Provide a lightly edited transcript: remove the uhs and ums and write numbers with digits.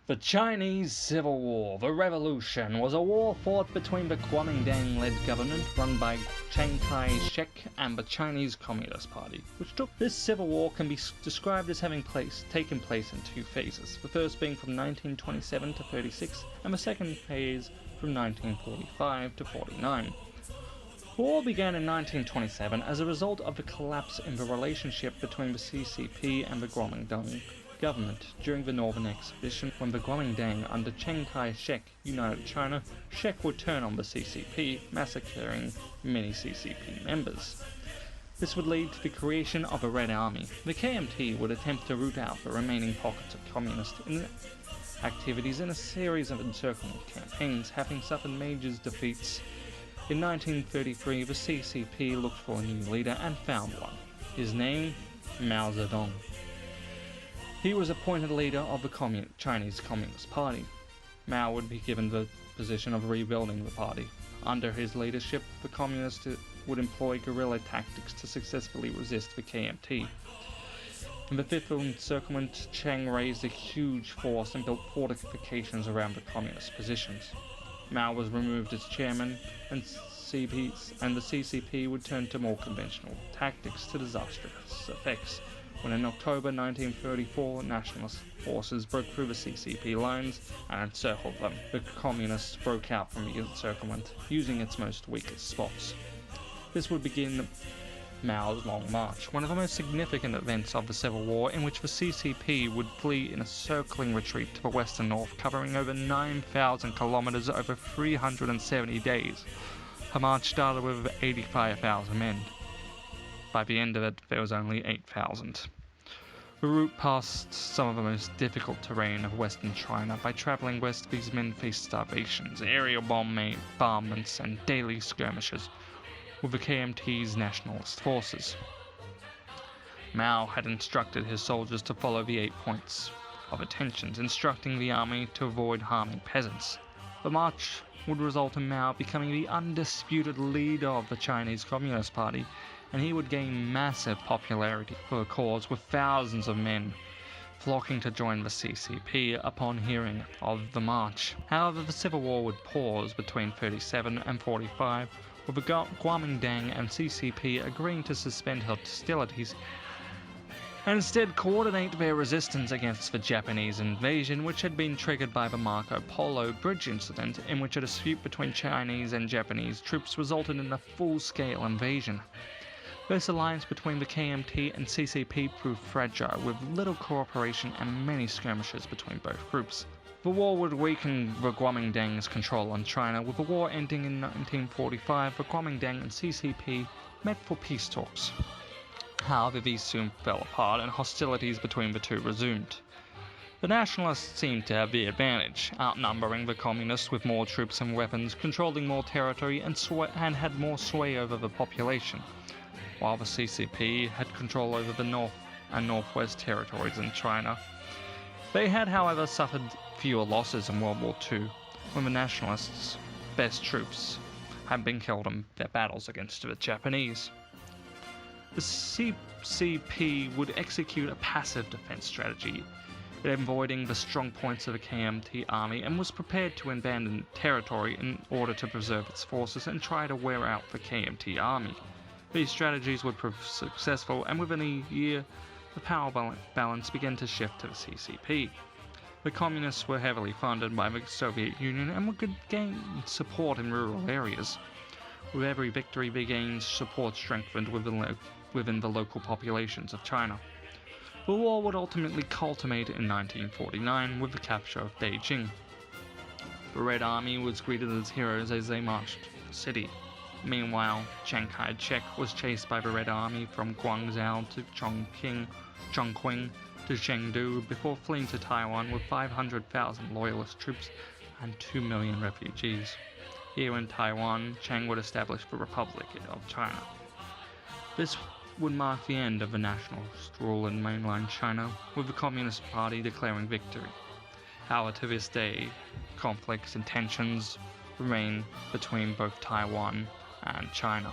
The Chinese Civil War, the Revolution, was a war fought between the Kuomintang-led government run by Chiang Kai-shek and the Chinese Communist Party, This civil war can be described as having taken place in two phases, the first being from 1927 to 36, and the second phase from 1945 to 49. The war began in 1927 as a result of the collapse in the relationship between the CCP and the Kuomintang government during the Northern Expedition, when the Kuomintang under Chiang Kai-shek united China. Shek would turn on the CCP, massacring many CCP members. This would lead to the creation of a Red Army. The KMT would attempt to root out the remaining pockets of communist activities in a series of encirclement campaigns, having suffered major defeats. In 1933, the CCP looked for a new leader and found one. His name, Mao Zedong. He was appointed leader of the Chinese Communist Party. Mao would be given the position of rebuilding the party. Under his leadership, the Communists would employ guerrilla tactics to successfully resist the KMT. In the Fifth Encirclement, Chiang raised a huge force and built fortifications around the Communist positions. Mao was removed as chairman, and the CCP would turn to more conventional tactics to disastrous effects. When in October 1934, nationalist forces broke through the CCP lines and encircled them, the Communists broke out from the encirclement, using its most weakest spots. This would begin Mao's Long March, one of the most significant events of the Civil War, in which the CCP would flee in a circling retreat to the western north, covering over 9,000 kilometers over 370 days. The march started with 85,000 men. By the end of it, there was only 8,000. The route passed some of the most difficult terrain of western China. By traveling west, these men faced starvations, aerial bombardments, and daily skirmishes with the KMT's nationalist forces. Mao had instructed his soldiers to follow the 8 points of attention, instructing the army to avoid harming peasants. The march would result in Mao becoming the undisputed leader of the Chinese Communist Party, and he would gain massive popularity for the cause, with thousands of men flocking to join the CCP upon hearing of the march. However, the Civil War would pause between 37 and 45, with the Kuomintang and CCP agreeing to suspend hostilities and instead coordinate their resistance against the Japanese invasion, which had been triggered by the Marco Polo Bridge incident, in which a dispute between Chinese and Japanese troops resulted in a full-scale invasion. This alliance between the KMT and CCP proved fragile, with little cooperation and many skirmishes between both groups. The war would weaken the Kuomintang's control on China. With the war ending in 1945, the Kuomintang and CCP met for peace talks. However, these soon fell apart and hostilities between the two resumed. The nationalists seemed to have the advantage, outnumbering the communists with more troops and weapons, controlling more territory, and had more sway over the population, while the CCP had control over the north and northwest territories in China. They had, however, suffered fewer losses in World War II, when the nationalists' best troops had been killed in their battles against the Japanese. The CCP would execute a passive defense strategy, avoiding the strong points of the KMT army, and was prepared to abandon territory in order to preserve its forces and try to wear out the KMT army. These strategies would prove successful, and within a year, the power balance began to shift to the CCP. The Communists were heavily funded by the Soviet Union and could gain support in rural areas. With every victory they gained, support strengthened within the local populations of China. The war would ultimately culminate in 1949 with the capture of Beijing. The Red Army was greeted as heroes as they marched the city. Meanwhile, Chiang Kai-shek was chased by the Red Army from Guangzhou to Chongqing to Chengdu before fleeing to Taiwan with 500,000 loyalist troops and 2 million refugees. Here in Taiwan, Chiang would establish the Republic of China. This would mark the end of the nationalist rule in mainland China, with the Communist Party declaring victory. However, to this day, conflicts and tensions remain between both Taiwan and China.